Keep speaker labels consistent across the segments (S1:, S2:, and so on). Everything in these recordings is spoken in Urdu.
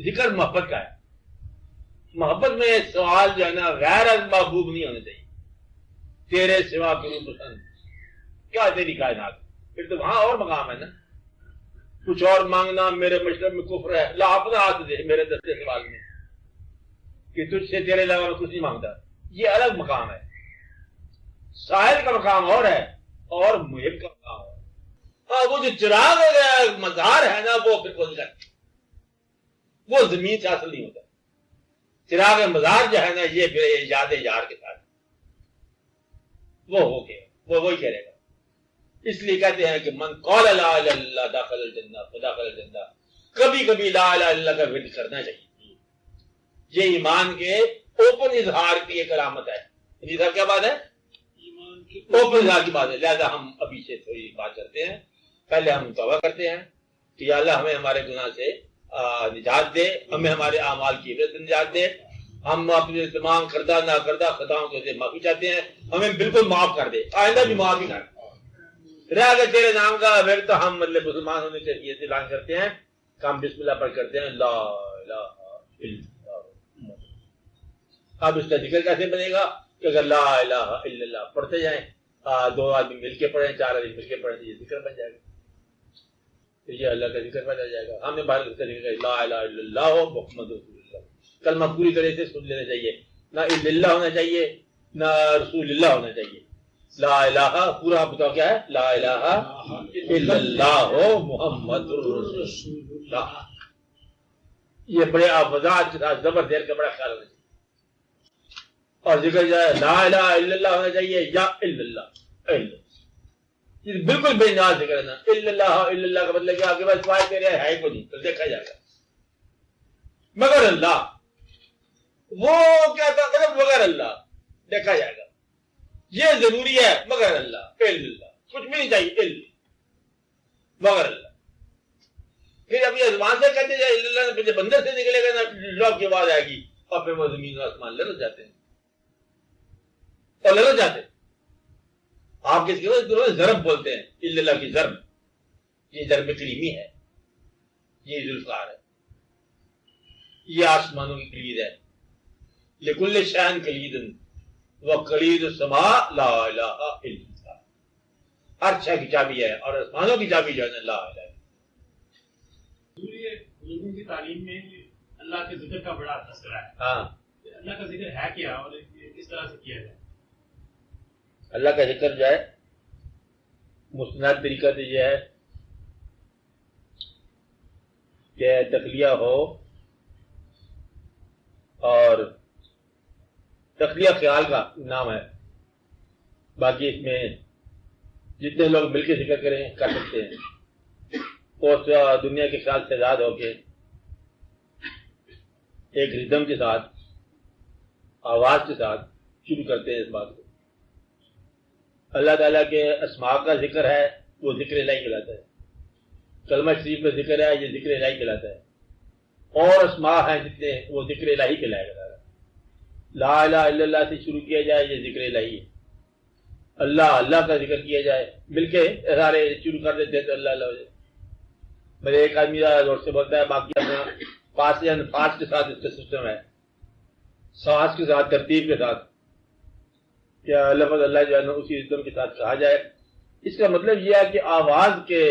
S1: ذکر محبت کا ہے. محبت میں سوال جو ہے نا غیر از محبوب نہیں ہونے چاہیے. تیرے سوا کروں پسند کیا تیری کائنات, پھر تو وہاں اور مقام ہے نا. کچھ اور مانگنا میرے مشرب میں کفر ہے. لا اپنا ہاتھ دے میرے دستے سوال میں کہ تجھ سے تیرے علاوہ میں کچھ نہیں مانگتا. یہ الگ مقام ہے. ساحل کا مقام اور ہے اور محب کا مقام اور. اور وہ جو چراغ مزار ہے نا وہ پھر وہ زمین سے حاصل نہیں ہوتا. چراغ مزار جو ہے نا یہ پھر یاد یار کے ساتھ وہ ہو گیا, وہ وہی کرے گا. اس لیے کہتے ہیں کہ من قال لا الہ الا اللہ داخل الجنہ فداخل الجنہ. کبھی کبھی لا الہ الا اللہ کا ورد کرنا چاہیے. یہ ایمان کے اوپن اظہار کی ایک علامت ہے. جی صاحب کیا بات ہے؟ اوپن اظہار کی بات ہے. لہذا ہم ابھی سے تھوڑی بات کرتے ہیں. پہلے ہم توبہ کرتے ہیں کہ یا اللہ ہمیں ہمارے گناہ سے نجات دے, ہمیں ہمارے اعمال کی عبرت سے نجات دے. ہم اپنے تمام کردہ نہ کردہ خطاؤں سے معافی چاہتے ہیں, ہمیں بالکل معاف کر دے, آئندہ بھی معافی کر. رہ گئے تیرے نام کا پھر تو ہم مطلب مسلمان ہونے سے یہ اعلان کرتے ہیں کہ ہم بسم اللہ پڑھ کرتے ہیں لا الہ الا اللہ. اب اس کا ذکر کیسے بنے گا کہ اگر لا الہ الا اللہ پڑھتے جائیں, 2 آدمی مل کے پڑھیں, 4 آدمی مل کے پڑھیں تو یہ ذکر بن جائے گا. تو یہ اللہ کا ذکر بن جائے گا. ہمیں بھارت کا ذکر لا الہ الا اللہ محمد رسول اللہ. کلمہ پوری طرح سے سن لینا چاہیے. نہ الا اللہ ہونا چاہیے نہ رسول اللہ ہونا چاہیے. لا الہ پورا بتاؤ کیا ہے؟ لا الہ الا اللہ محمد رسول اللہ. یہ بڑے وضاحت کے ساتھ زبر دیر کا بڑا خیال ہونا چاہیے. اور ذکر جائے لا الہ الا اللہ ہونا چاہیے یا الا اللہ. بالکل بے نیاز ذکر ہے نا. الا اللہ کا مطلب کیا؟ آپ کے پاس سوائے تیرے ہے کو نہیں, تو دیکھا جائے گا. مگر اللہ وہ کیا تھا مگر اللہ دیکھا جائے گا. یہ ضروری ہے مگر اللہ اللہ کچھ بھی نہیں چاہیے اللہ مگر اللہ. پھر ابھی زبان سے کہتے جائے اللہ بندر سے نکلے گا نا لوگ کی آواز آئے گی اور پھر وہ زمین و آسمان لڑ جاتے ہیں اور لڑ جاتے ہیں. آپ کس کے ضرب بولتے ہیں اللہ کی ضرب. یہ ضرب کلیمی ہے, یہ ذوالفقار ہے, یہ آسمانوں کی کلید ہے. لکل شأن کلید وقلید السماء لا الہ الا اللہ. ہر شے کی چابی ہے اور آسمانوں کی چابی جو ہے لا الہ.
S2: لوگوں کی تعلیم میں اللہ کے ذکر کا بڑا تذکرہ ہے.
S1: ہاں,
S2: اللہ کا ذکر ہے کیا اور کس طرح سے کیا جائے؟
S1: اللہ کا ذکر جو ہے مستند طریقہ سے یہ ہے کہ تخلیہ ہو, اور تخلیہ خیال کا نام ہے. باقی اس میں جتنے لوگ مل کے ذکر کریں کر سکتے ہیں. اور دنیا کے خیال سے آزاد ہو کے ایک ردم کے ساتھ آواز کے ساتھ شروع کرتے ہیں اس بات کو. اللہ تعالیٰ کے اسماء کا ذکر ہے وہ ذکر الہی کہلاتا ہے. کلمہ شریف کا ذکر ہے یہ ذکر الہی کہلاتا ہے. اور اسماء ہیں جتنے وہ ذکر الہی کہلائے گا. لا الہ الا اللہ سے شروع کیا جائے یہ ذکر الہی ہے. اللہ کا ذکر کیا جائے مل کے سارے شروع کر دیتے تو اللہ ہو جائے. میرے ایک آدمی زور سے بولتا ہے, باقی اپنا پاس کے ساتھ اس کا سسٹم ہے, سانس کے ساتھ ترتیب کے ساتھ کیا لفظ اللہ جو ہے نا اسی رتم کے ساتھ کہا جائے. اس کا مطلب یہ ہے کہ آواز کے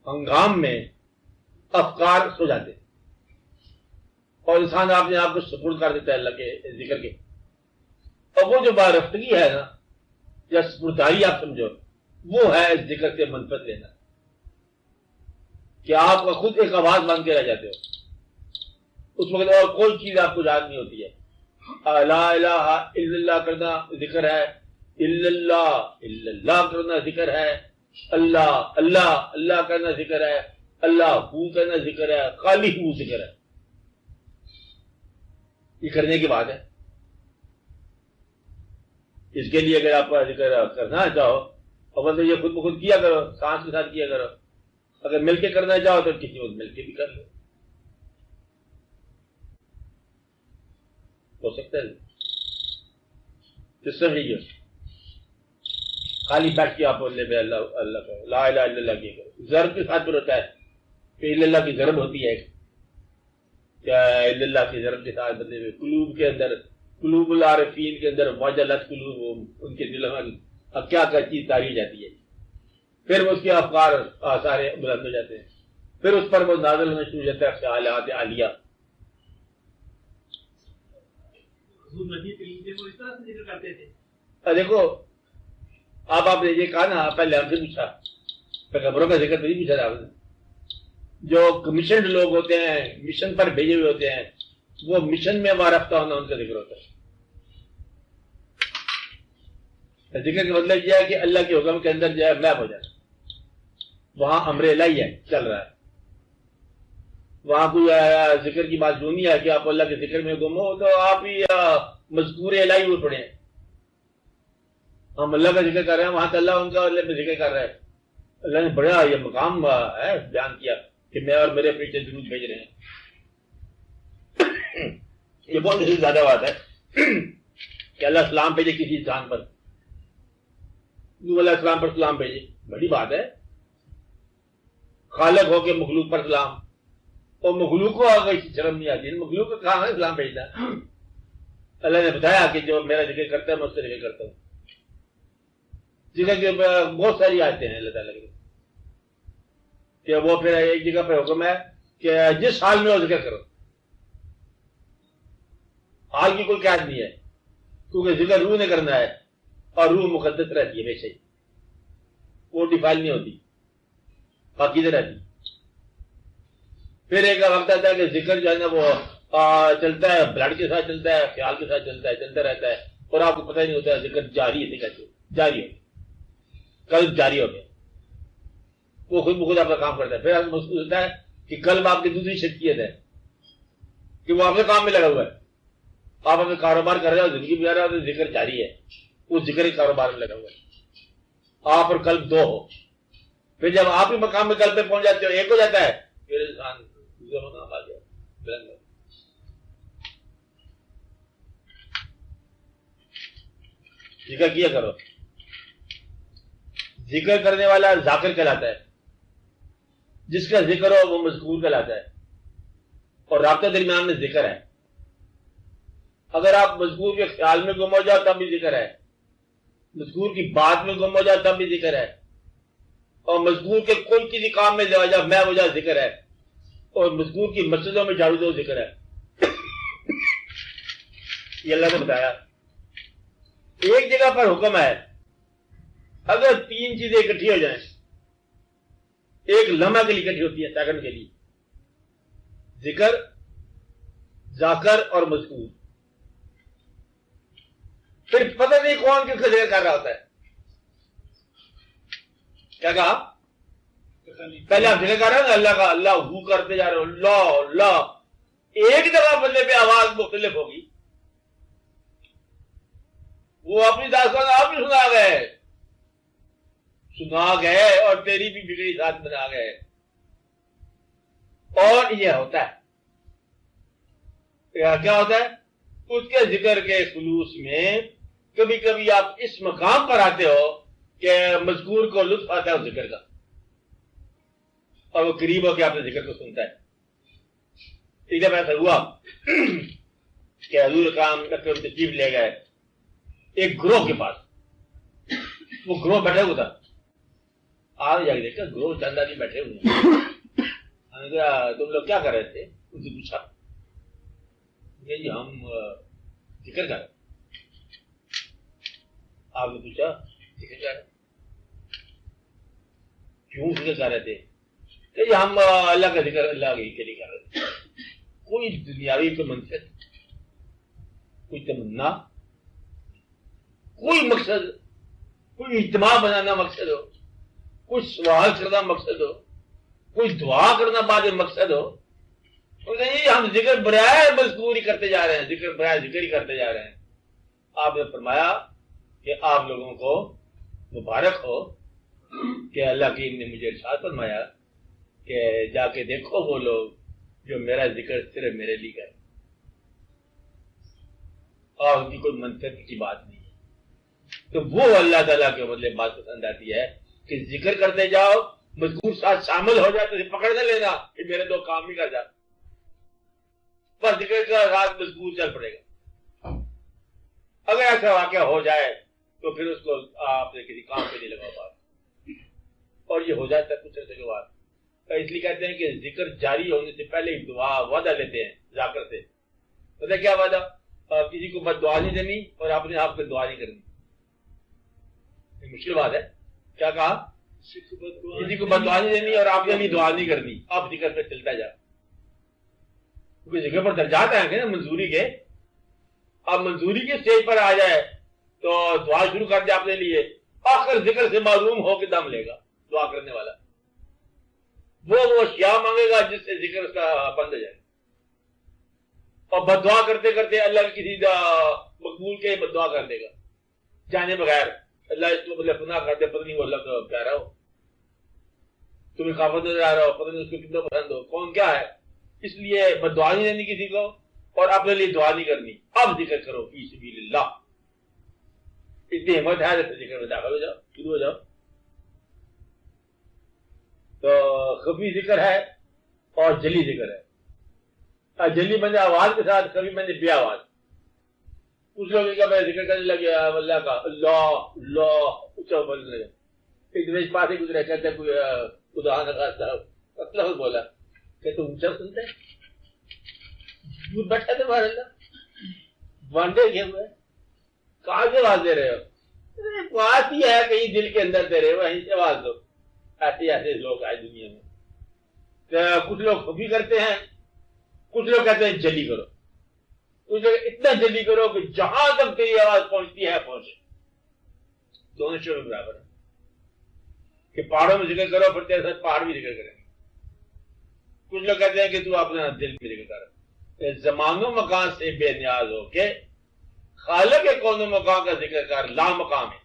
S1: ہنگام میں افکار سو جاتے اور انسان اپنے آپ کو سپرد کر دیتا ہے اللہ کے ذکر کے. اور وہ جو بارفتگی ہے نا یا سپرداری آپ سمجھو وہ ہے اس ذکر سے منفعت لینا, کہ آپ کا خود ایک آواز مان کے رہ جاتے ہو. اس وقت اور کوئی چیز آپ کو یاد نہیں ہوتی ہے. لا الہ الا اللہ کرنا ذکر ہے, الا اللہ کرنا ذکر ہے, اللہ کرنا ذکر ہے, اللہ ہو کرنا ذکر ہے, خالی ہو ذکر ہے. یہ کرنے کی بات ہے. اس کے لیے اگر آپ کا ذکر کرنا چاہو اور مطلب یہ خود بخود کیا کرو, سانس کے ساتھ کیا کرو. اگر مل کے کرنا چاہو تو کسی وقت مل کے بھی کر لو, ہو سکتا ہے. سسٹم ہی خالی بیٹھ کے آپ بولنے پہ اللہ کرو, لا الہ الا اللہ کیا کرو. ضرب کے ساتھ پر ہوتا ہے کہ الا اللہ کی ضرب ہوتی ہے, اللہ کی ضرب کے ساتھ بدلے ہوئے قلوب کے اندر، قلوب العارفین کے اندر وجلت قلوب، ان کے دلوں میں اب کیا کیا چیز تاری جاتی ہے، پھر اس کے افکار سارے بلند ہو جاتے ہیں، پھر اس پر وہ نازل ہونا شروع ہو جاتا ہے خیالات عالیہ۔
S2: حضور نبی کریم تھے وہ اس طرح سے ذکر کرتے تھے؟
S1: دیکھو اب آپ نے یہ کہا نا، پہلے ہم سے پوچھا، پیغمبروں کا ذکر نہیں پوچھا تھا آپ نے۔ جو کمیشنڈ لوگ ہوتے ہیں، مشن پر بھیجے ہوئے ہوتے ہیں، وہ مشن میں وارفتہ ہونا ان کا ذکر ہوتا ہے۔ ذکر کا مطلب یہ ہے کہ اللہ کے حکم کے اندر جو ہے محو ہو جائے، وہاں امر الہی ہے چل رہا ہے، وہاں کوئی ذکر کی بات نہیں ہے کہ آپ اللہ کے ذکر میں گم ہو تو آپ ہی مذکور الہی ہوئے پڑے ہیں۔ ہم اللہ کا ذکر کر رہے ہیں، وہاں تو اللہ ان کا اللہ میں ذکر کر رہا ہے۔ اللہ نے بڑا یہ مقام ہے بیان کیا کہ میں اور میرے پیچھے درود بھیج رہے ہیں۔ یہ بہت زیادہ بات ہے کہ اللہ سلام بھیجے کسی انسان پر، نوح علیہ السلام پر سلام بھیجے، بڑی بات ہے۔ خالق ہو کے مخلوق پر سلام، اور مخلوق کو اگر شرم نہیں آتی، مخلوق کو کہاں ہے سلام بھیجنا؟ اللہ نے بتایا کہ جو میرا ذکر کرتا ہے میں اس سے ذکر کرتا ہوں۔ ذکر کے بہت ساری آیتیں ہیں اللہ تعالیٰ کی کہ وہ پھر ایک جگہ پہ حکم ہے کہ جس حال میں وہ ذکر کرو، حال کی کوئی قید نہیں ہے، کیونکہ ذکر روح نے کرنا ہے اور روح مقدس رہتی ہے ہمیشہ ہی، وہ ڈیفائل نہیں ہوتی، پاکیزہ رہتی۔ پھر ایک وقت آتا ہے کہ ذکر جو ہے نا وہ چلتا ہے، بلڈ کے ساتھ چلتا ہے، خیال کے ساتھ چلتا ہے، چلتا رہتا ہے، اور آپ کو پتہ نہیں ہوتا ہے ذکر جاری ہے، جاری ہو قلب جاری ہو گیا، وہ خود بخود آپ کا کام کرتا ہے۔ پھر آپ محسوس ہوتا ہے کہ قلب آپ کی دوسری شخصیت ہے کہ وہ آپ کے کام میں لگا ہوا ہے، آپ اپنے کاروبار کر رہے ہو، زندگی گزار رہے ہو، تو ذکر جاری ہے، وہ ذکر ہی کاروبار میں لگا ہوا ہے، آپ اور قلب دو ہو۔ پھر جب آپ ہی مقام میں قلب پہ پہنچ جاتے ہو، ایک ہو جاتا ہے، پھر انسان دوسرے مقام آ گیا بلند ہو۔ ذکر کیا کرو، ذکر کرنے والا ذاکر کہلاتا ہے، جس کا ذکر ہو وہ مذکور کہلاتا ہے، اور رابطہ درمیان میں ذکر ہے۔ اگر آپ مذکور کے خیال میں گم ہو جاؤ تب بھی ذکر ہے، مذکور کی بات میں گم ہو جاؤ تب بھی ذکر ہے، اور مذکور کے کوئی کسی کام میں لے جاؤ میں ہو جاؤ ذکر ہے، اور مذکور کی مسجدوں میں جھاڑو دو ذکر ہے۔ یہ اللہ نے بتایا۔ ایک جگہ پر حکم ہے، اگر تین چیزیں اکٹھی ہو جائیں، ایک لمحہ کے لیے اکٹھی ہوتی ہے، سیکنڈ کے لیے، ذکر، ذاکر اور مذکور، پھر پتہ نہیں کون کس کا ذکر کر رہا ہوتا ہے۔ کیا کہا؟ پہلے آپ ذکر کر رہے ہیں نا اللہ کا، اللہ ہو کرتے جا رہے ہو، اللہ اللہ، ایک جگہ بندے پہ آواز مختلف ہوگی، وہ اپنی داستان آپ بھی سنا گئے اور تیری بھی بگڑی ذات بنا گئے۔ اور یہ ہوتا ہے کیا ہوتا ہے؟ اس کے ذکر کے خلوص میں کبھی کبھی آپ اس مقام پر آتے ہو کہ مذکور کو لطف آتا ہے اس ذکر کا، اور وہ قریب ہو کے آپ نے ذکر کو سنتا ہے۔ ایک دفعہ ایسا ہوا کہ حضور کام تشریف لے گئے ایک گروہ کے پاس، وہ گروہ بیٹھے ہوا تھا، آگے جا کے دیکھا گروہ چند آدمی بیٹھے ہوئے ہیں۔ تم لوگ کیا کر رہے تھے؟ ان سے پوچھا کہ جی ہم ذکر کر رہے۔ آپ نے پوچھا ذکر کر رہے کیوں ذکر کر رہے تھے؟ کہ جی ہم اللہ کا ذکر اللہ کے لیے کر رہے تھے، کوئی دنیاوی کوئی منصب، کوئی تمنا، کوئی مقصد، کوئی اجتماع بنانا مقصد ہو، کوئی سوال کرنا مقصد ہو، کوئی دعا کرنا بعد مقصد ہو، ہم ذکر برائے مذکور ہی کرتے جا رہے ہیں، ذکر برائے ذکر ہی کرتے جا رہے ہیں۔ آپ نے فرمایا کہ آپ لوگوں کو مبارک ہو کہ اللہ کی نے مجھے ارشاد فرمایا کہ جا کے دیکھو وہ لوگ جو میرا ذکر صرف میرے لیے کریں، اور ان کی کوئی منصب کی بات نہیں ہے۔ تو وہ اللہ تعالیٰ کے بدلے بات پسند آتی ہے کہ ذکر کرتے جاؤ، مذکور ساتھ شامل ہو جائے تو پکڑ نہ لینا کہ میرے دو کام نہیں کر جاتے۔ کا ساتھ مضبوط چل پڑے گا. اگر ایسا واقعہ ہو جائے تو پھر اس کو آپ نے کسی کام پہ نہیں لگا بات, اور یہ ہو جاتا ہے کچھ عرصے کے بعد. اس لیے کہتے ہیں کہ ذکر جاری ہونے سے پہلے ہی دعا وعدہ لیتے ہیں ذاکر سے. پتہ کیا وعدہ؟ کسی کو بد دعا نہیں دینی اور اپنے آپ پہ دعا نہیں کرنی. یہ مشکل بات ہے. کیا کہا؟ کسی کو بد دعا نہیں دینی اور آپ نے بھی دعا نہیں کرنی. آپ ذکر پہ چلتا جا, کیونکہ ذکر پر درجات آئیں گے نا منظوری کے. اب منظوری کے اسٹیج پر آ جائے تو دعا شروع کر دے اپنے لیے, آخر ذکر سے معلوم ہو کے دم لے گا دعا کرنے والا. وہ شیا مانگے گا جس سے ذکر اس کا بند ہو جائے, اور بد دعا کرتے کرتے اللہ کی کسی مقبول کے بد دعا کر دے گا جانے بغیر. اللہ اس کو مطلب پناہ کر دے, پتہ نہیں وہ اللہ کا پیارا ہو, تمہیں خافت نظر آ رہا ہو, پتہ نہیں اس کو کتنا پسند ہو, کون کیا ہے. اس لیے بد دعا نہیں دینی کسی کو اور اپنے لیے دعا نہیں کرنی. اب ذکر کرو فی سبیل اللہ. اتنی ہمت ہے تو ذکر میں داخل ہو جاؤ, شروع ہو جاؤ. تو خفی ذکر ہے اور جلی ذکر ہے. جلی بندے آواز کے ساتھ, کبھی بندے بے آواز. کچھ لوگ کا میں ذکر کرنے لگے اللہ کا, اللہ اللہ اچھا بولنے لگے. ایک دن پاس ہی گزرے, کہتے کوئی خدا نہ خاصا لفظ بولا کہ تم اونچا سنتے دور بیٹھے تھے باہر اللہ وانڈے گئے ہوئے, کہاں سے آواز دے رہے ہو؟ بات ہی ہے کہیں دل کے اندر دے رہے ہو, وہیں سے آواز دو. ایسے لوگ آئے دنیا میں. کچھ لوگ خفی کرتے ہیں, کچھ لوگ کہتے ہیں جلی کرو. کچھ لوگ اتنا جلی کرو کہ جہاں تک تیری آواز پہنچتی ہے پہنچے. دونوں شعبے برابر ہیں کہ پہاڑوں میں ذکر کرو پھر تیرے ساتھ پہاڑ بھی ذکر کریں گے. کچھ لوگ کہتے ہیں کہ تو اپنا دل میں ذکر کر. زمان و مکان سے بے نیاز ہو کے خالق کون و مکان کا ذکر کر لا مقام ہے.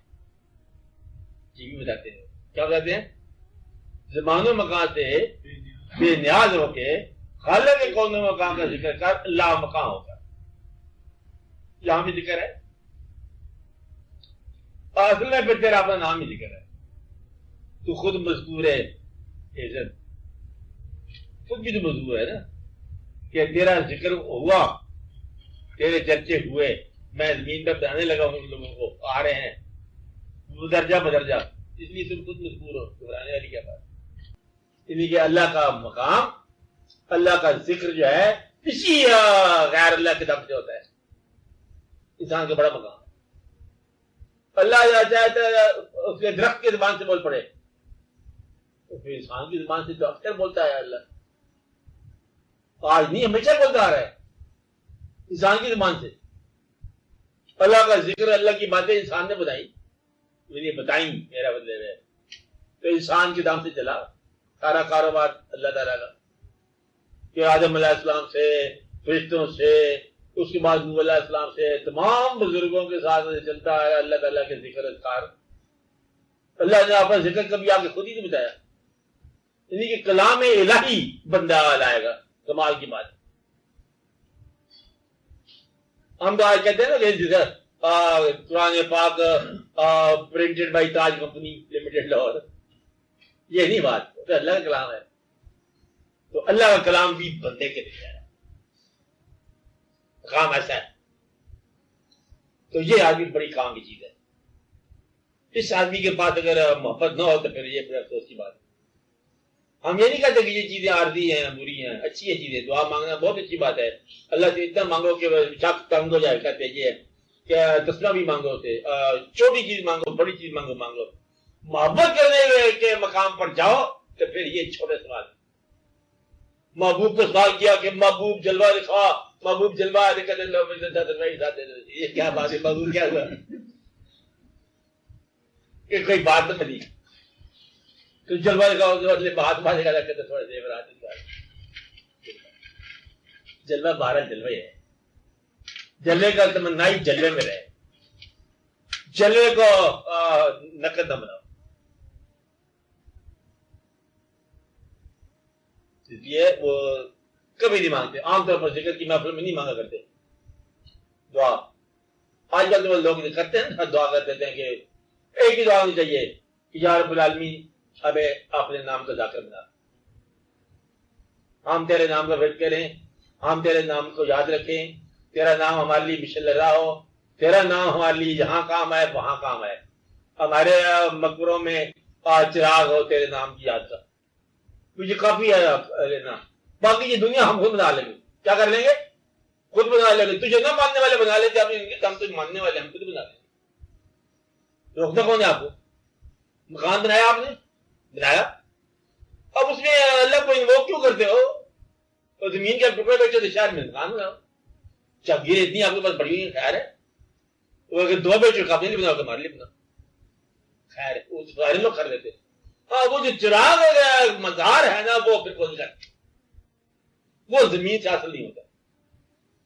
S1: یہ بھی بتاتے ہیں. کیا بتاتے ہیں؟ زمان و مکان سے بے نیاز ہو کے خالق کون و مکان کا ذکر کر لا مقام ہو کر. یہاں بھی ذکر ہے, اصل میں پھر تیرا اپنا نام ہی ذکر ہے. تو خود مذکور ہے, عزت خود بھی تو مذکور ہے نا کہ تیرا ذکر ہوا, تیرے چرچے ہوئے, میں زمین پر بتانے لگا ہوں ان لوگوں کو, آ رہے ہیں درجہ بدرجہ. اس لیے تم خود مذکور ہو, گھبرانے والی کیا بات. اس لیے کہ اللہ کا مقام, اللہ کا ذکر جو ہے اسی غیر اللہ کے دم سے ہوتا ہے. انسان کا بڑا مقام. اللہ چاہتا ہے اس کے درخت کی زبان سے بول پڑے, تو پھر انسان کی زبان سے تو اکثر بولتا ہے اللہ. آج نہیں, ہمیشہ بولتا آ رہا ہے انسان کی زبان سے. اللہ کا ذکر, اللہ کی باتیں انسان نے بتائی, مجھے بتائیں میرا بدلے میں, تو انسان کے دام سے چلا سارا کاروبار اللہ تعالیٰ کا. کہ آدم علیہ السلام سے, فرشتوں سے, اس کے بعد نوح علیہ السلام سے, تمام بزرگوں کے ساتھ چلتا ہے اللہ تعالیٰ کے ذکر اذکار. اللہ نے اپنا ذکر کبھی آگے خود ہی نہیں بتایا. یعنی کہ کلام الہی بندہ لائے گا, کمال کی بات. ہم تو آج کہتے ہیں نا ذکر قرآن پاک printed by Taj company limited Lahore, یہ نہیں بات. تو اللہ کا کلام ہے, تو اللہ کا کلام بھی بندے کے لیے ہے, کام ایسا ہے. تو یہ آدمی بڑی کام کی چیز ہے. اس آدمی کے پاس اگر محبت نہ ہو تو پھر یہ افسوس کی بات ہے. ہم یہ نہیں کہتے کہ یہ چیزیں عارضی ہیں, بری ہیں, اچھی ہیں چیزیں. دعا مانگنا بہت اچھی بات ہے. اللہ سے اتنا مانگو کہ شخص تنگ ہو جائے. کہتے ہیں یہ کہ تسلا بھی مانگو اسے, چھوٹی چیز مانگو, بڑی چیز مانگو. محبت کرنے کے مقام پر جاؤ تو پھر یہ چھوٹے سوال. محبوب کو سوال کیا کہ محبوب جلوہ دکھا, محبوب جلوہ یہ کیا بات ہے, محبوب کیا ہوا کہ کوئی بات نہ بنی. تو جلوہ دکھاؤ ہاتھ باندھے گا کہتے تھوڑے زیورات. جلوہ بارہ جلوے ہے, جلوے کا تمنا ہی جلوے میں رہے, جلوے کو نقد نہ بناؤ. اس لیے وہ کبھی نہیں مانگتے. عام طور پر ذکر کی محفل میں نہیں مانگا کرتے دعا. آج کل تو لوگ کرتے ہیں, دعا کر دیتے ہیں کہ ایک ہی دعا ہونی چاہیے کہ یا رب العالمین ہمیں اپنے نام کا ذاکر بنا, ہم تیرے نام کا ورد کریں, ہم تیرے نام کو یاد رکھیں، تیرا نام ہمارے لیے مشل رہا ہو، تیرا نام ہمارے لیے جہاں کام ہے وہاں کام ہے، ہمارے مقبروں میں چراغ ہو تیرے نام کی یاد کا، مجھے کافی ہے لینا، باقی یہ دنیا ہم خود بنا لیں گے، کیا کر لیں گے؟ خود بنا لیں گے، تجھے نہ ماننے والے بنا لیتے ہم تجھے ماننے والے ہم خود بنا لیں گے، روکنا کون ہے آپ کو؟ مکان بنایا آپ نے، بنایا، اب اس میں اللہ کو انووک کیوں کرتے ہو؟ تو زمین کے ٹکڑے بیچے تو شہر میں مکان بناؤ، جاگیر اتنی آپ کے پاس بڑی ہوئی خیر ہے، وہ اگر دو بیچے اپنے لیے بناؤ تو ہمارے لیے بناؤ، خیر ہے، وہ سارے لوگ کر لیتے، ہاں وہ جو چراغ مزار ہے نا وہ پھر وہ نہیں کرتے، وہ زمین سے حاصل نہیں ہوتا،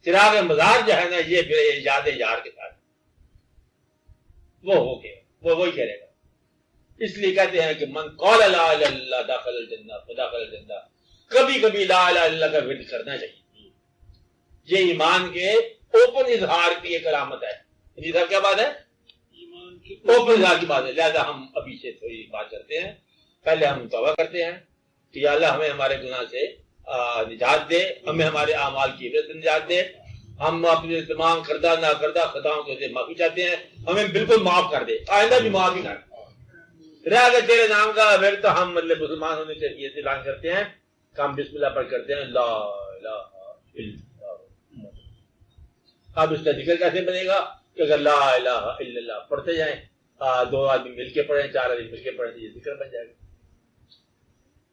S1: چراغ مزار جو ہے نا یہ پھر یاد یار کے ساتھ وہ ہو گیا، وہ وہی کرے گا، اس لیے کہتے ہیں کہ من قال لا الہ الا اللہ داخل الجنہ فداخل الجنہ، کبھی کبھی لا الہ الا اللہ کا ورد کرنا چاہیے، یہ ایمان کے اوپن اظہار کی ایک علامت ہے، جی صاحب کیا بات ہے؟
S2: ایمان کی
S1: اوپن اظہار کی بات ہے، لہذا ہم ابھی سے تھوڑی بات کرتے ہیں، پہلے ہم توبہ کرتے ہیں کہ یا اللہ ہمیں ہمارے گناہ سے نجات دے، ہمیں ہمارے اعمال کی عبرت سے نجات دے، ہم اپنے تمام کردہ نہ کردہ خطاؤں سے معافی چاہتے ہیں، ہمیں بالکل معاف کر دے، آئندہ بھی معافی کر دے، رہ اگر تیرے نام کا پھر تو ہم مطلب مسلمان ہونے سے یہ اعلان کرتے ہیں کہ ہم بسم اللہ پڑھ کرتے ہیں لا الہ الا اللہ، اب اس کا ذکر کیسے بنے گا کہ اگر لا الہ الا اللہ پڑھتے جائیں، دو آدمی مل کے پڑھیں، چار آدمی مل کے پڑھیں تو یہ ذکر بن جائے گا،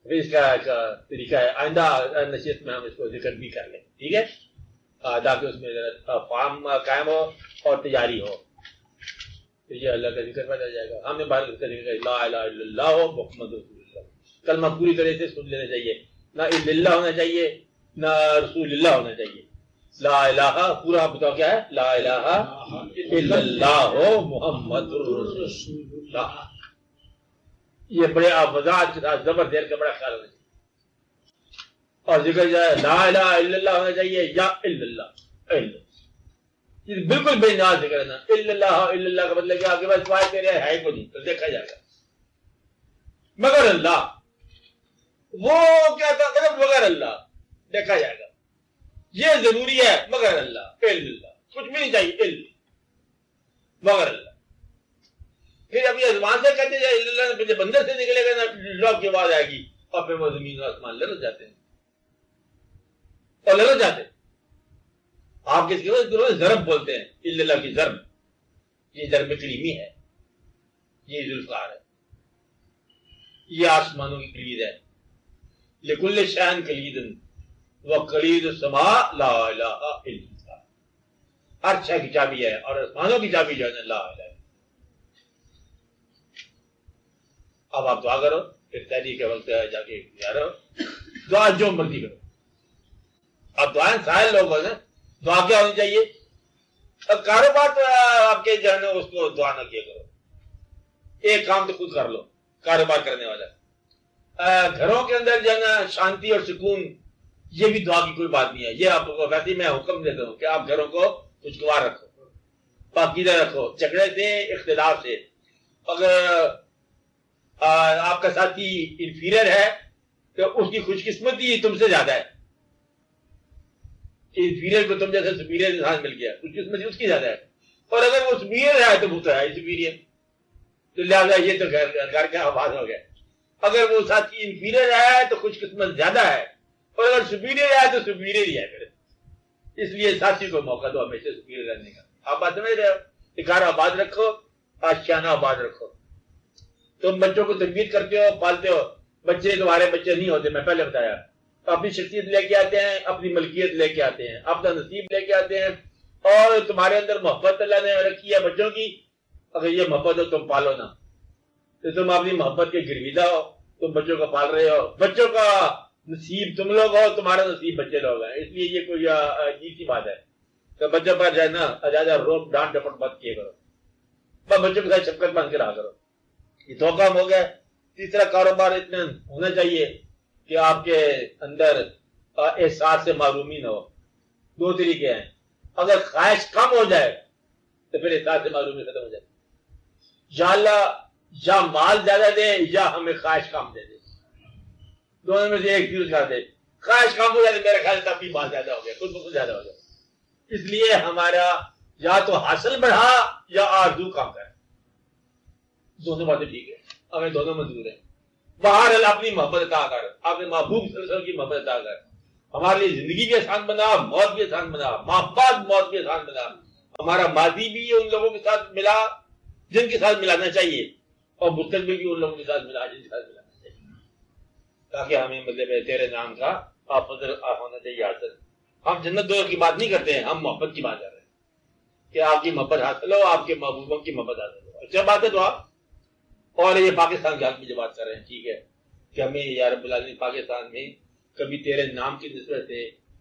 S1: پھر اس کا ایک طریقہ ہے، آئندہ نشست میں ہم اس کو ذکر بھی کر لیں، ٹھیک ہے، تاکہ اس میں فارم قائم ہو اور تیاری ہو، تو یہ اللہ کا ذکر پیدا جائے گا، ہمیں بار اس کا ذکر لا الہ الا اللہ محمد رسول اللہ، کلمہ پوری طرح سے سن لینا چاہیے، نہ الا اللہ ہونا چاہیے نہ رسول اللہ ہونا چاہیے، لا الہ پورا بتاؤ کیا ہے؟ لا الہ الا اللہ محمد رسول اللہ، یہ بڑے وضاحت کے ساتھ زبر دیر کا بڑا خیال ہونا چاہیے، اور ذکر جائے لا الہ الا اللہ ہونا چاہیے یا الا اللہ، یہ بالکل بے نیاز ذکر ہے نا، الا اللہ کا مطلب کیا؟ آپ کے پاس سوائے تیرے ہے کوئی نہیں، تو دیکھا جائے گا، مگر اللہ وہ کیا تھا مگر اللہ دیکھا جائے گا، یہ ضروری ہے مگر اللہ، الا اللہ کچھ بھی نہیں چاہیے، الا مگر اللہ، پھر ابھی زبان سے کہتے جائے اللہ پھر جب اندر سے نکلے گا نا لوگ کی آواز آئے گی اور پھر وہ زمین و آسمان لرز جاتے ہیں اور لرز جاتے ہیں، آپ کس کے ضرب بولتے ہیں، اللہ کی ضرب، یہ ضرب کلیمی ہے، یہ ذوالفقار ہے، یہ آسمانوں کی کلید ہے، لکل شأن کلید و کلید السماء لا الہ الا اللہ، ہر شے کی چابی ہے اور آسمانوں کی چابی جو ہے لا الہ۔ اب آپ دعا کرو، پھر تحریک کے وقت جا کے جا رہے ہو، دعا جو مرضی کرو، آپ دعائیں سائل لوگ ہیں، دعا کیا ہونی چاہیے؟ اب کاروبار تو آپ کے جو ہے نا اس کو دعا نہ کیا کرو، ایک کام تو خود کر لو، کاروبار کرنے والا، گھروں کے اندر جو ہے نا شانتی اور سکون، یہ بھی دعا کی کوئی بات نہیں ہے، یہ آپ کو ویسے میں حکم دیتا ہوں کہ آپ گھروں کو خوشگوار رکھو، پاکیزہ رکھو، جھگڑے سے اختلاف سے، اگر آپ کا ساتھی انفیریئر ہے تو اس کی خوش قسمتی تم سے زیادہ ہے، انفیریئر کو تم جیسے سپیریئر انسان مل گیا، خوش قسمتی اس کی زیادہ ہے، اور اگر وہ سپیریئر ہے تو وہ تو ہے سپیریئر، تو لہٰذا یہ تو گھر کا آباد ہو گیا، اگر وہ ساتھی انفیریئر ہے تو خوش قسمت زیادہ ہے، اور اگر سپیریئر ہے تو سپیریئر ہی ہے پھر، اس لیے ساتھی کو موقع دو ہمیشہ سپیریئر رہنے کا، آپ بات سمجھ رہے ہو، گھر آباد رکھو، آشیانہ آباد رکھو، تم بچوں کو تربیت کرتے ہو، پالتے ہو، بچے تمہارے بچے نہیں ہوتے، میں پہلے بتایا، اپنی شخصیت لے کے آتے ہیں، اپنی ملکیت لے کے آتے ہیں، اپنا نصیب لے کے آتے ہیں، اور تمہارے اندر محبت اللہ نے رکھی ہے بچوں کی، اگر یہ محبت ہو تم پالو نا، تو تم اپنی محبت کے گرویدہ ہو، تم بچوں کو پال رہے ہو، بچوں کا نصیب تم لوگ ہو، تمہارا نصیب بچے لوگ ہیں، اس لیے یہ کوئی عجیب سی بات ہے کہ بچوں پر جو ہے نا زیادہ روک ڈانٹ ڈپٹ مت کیے کرو، بس بچوں کے ساتھ شفقت بن کے رہا کرو، یہ دو کام ہو گیا۔ تیسرا کاروبار اتنا ہونا چاہیے کہ آپ کے اندر احساس سے معرومی نہ ہو، دو طریقے ہیں، اگر خواہش کم ہو جائے تو پھر احساس سے معرومی ختم ہو جائے، یا اللہ یا مال زیادہ دے یا ہمیں خواہش کم دے دے، دونوں میں سے ایک چیز کر دے، خواہش کم ہو جاتی میرے خیال تب بھی بات زیادہ ہو گیا، خود بخود زیادہ ہو گیا۔ اس لیے ہمارا یا تو حاصل بڑھا یا آرزو کم کر، دونوں باتیں ٹھیک ہے، ہمیں دونوں منظور ہیں۔ بہرحال اپنی محبت عطا کر، اپنے محبوب صلی اللہ علیہ وسلم کی محبت عطا کر، ہمارے لیے زندگی بھی آسان بنا، موت بھی آسان بنا، بعد موت بھی آسان بنا، ہمارا ماضی بھی ان لوگوں کے ساتھ ملا جن کے ساتھ ملانا چاہیے، اور مستقبل بھی ان لوگوں کے ساتھ ملا جن کے ساتھ ملانا چاہیے، تاکہ ہمیں مطلب تیرے نام کا فضل ہونا چاہیے حاصل۔ ہم جنت دوزخ کی بات نہیں کرتے ہیں، ہم محبت کی بات کر رہے ہیں کہ آپ کی محبت حاصل ہو، آپ کے محبوبوں کی محبت حاصل ہو۔ اچھا بات ہے تو آپ، اور یہ پاکستان کے حق میں جو بات کر رہے ہیں ٹھیک ہے کہ ہمیں یا رب العالمین پاکستان میں کبھی تیرے نام کی نسبت سے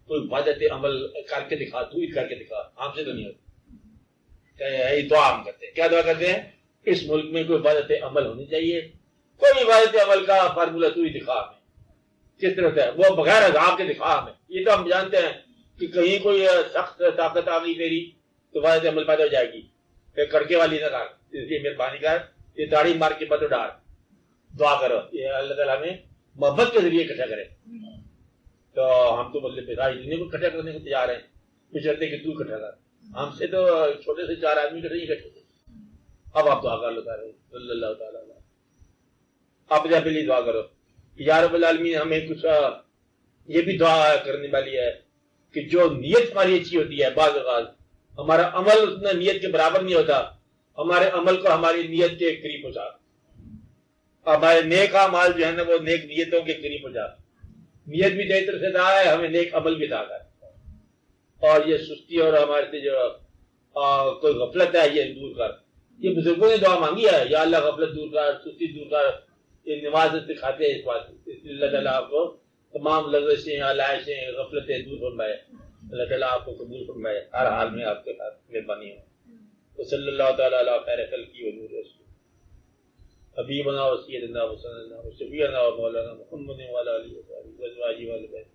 S1: کوئی وحدت عمل کر کے دکھا، تو ہی کر کے دکھا، ہم سے تو نہیں ہوتی۔ دعا ہم کرتے ہیں، کیا دعا کرتے ہیں؟ اس ملک میں کوئی وحدت عمل ہونی چاہیے، کوئی وحدت عمل کا فارمولہ تو ہی دکھا ہمیں کس طرح سے، وہ بغیر عذاب کے دکھا ہمیں۔ یہ تو ہم جانتے ہیں کہ کہیں کوئی سخت طاقت آ گئی تیری تو وحدت عمل پیدا ہو جائے گی، پھر کڑکے والی نہ کر، اس لیے مہربانی کر یہ داڑھی مار کے مت ڈال، دعا کرو یہ اللہ تعالیٰ ہمیں محبت کے ذریعے اکٹھا کرے۔ تو ہم تو مطلب ساری دنیا کو اکٹھا کرنے کو تیار ہیں، بچرتے کہ تو اکٹھا کر، ہم سے تو چھوٹے سے 4 آدمی اکٹھے نہیں کرتے۔ اب آپ دعا کر لو سارے صلی اللہ تعالیٰ علیہ، آپ جب لیے دعا کرو یا رب العالمین۔ ہمیں کچھ یہ بھی دعا کرنے والی ہے کہ جو نیت ہماری اچھی ہوتی ہے، بعض اوقات ہمارا عمل اتنا نیت کے برابر نہیں ہوتا، ہمارے عمل کو ہماری نیت کے قریب پہنچا، ہمارے نیک اعمال جو ہے نا وہ نیک نیتوں کے قریب پہنچا۔ نیت بھی تیری طرف سے دعا ہے، ہمیں نیک عمل بھی دعا ہے، اور یہ سستی اور ہمارے سے جو کوئی غفلت ہے یہ دور کر۔ یہ بزرگوں نے دعا مانگی ہے، یا اللہ غفلت دور کر، سستی دور کر، یہ نماز دکھاتے ہیں اس بات، اس لیے اللہ تعالیٰ آپ کو تمام لغزشیں علائشیں غفلتیں دور فرمائے، اللہ تعالیٰ آپ کو قبول فرمائے، ہر حال میں آپ کے ساتھ مہربانی ہو۔ صلی اللہ تعالیٰ علیہ خیر خلقہ و نور رسول حبیبنا و سیدنا و سندنا و شفیعنا و مولانا محمد و علی آلہ و صحبہ و ازواجہ و اہل بیتہ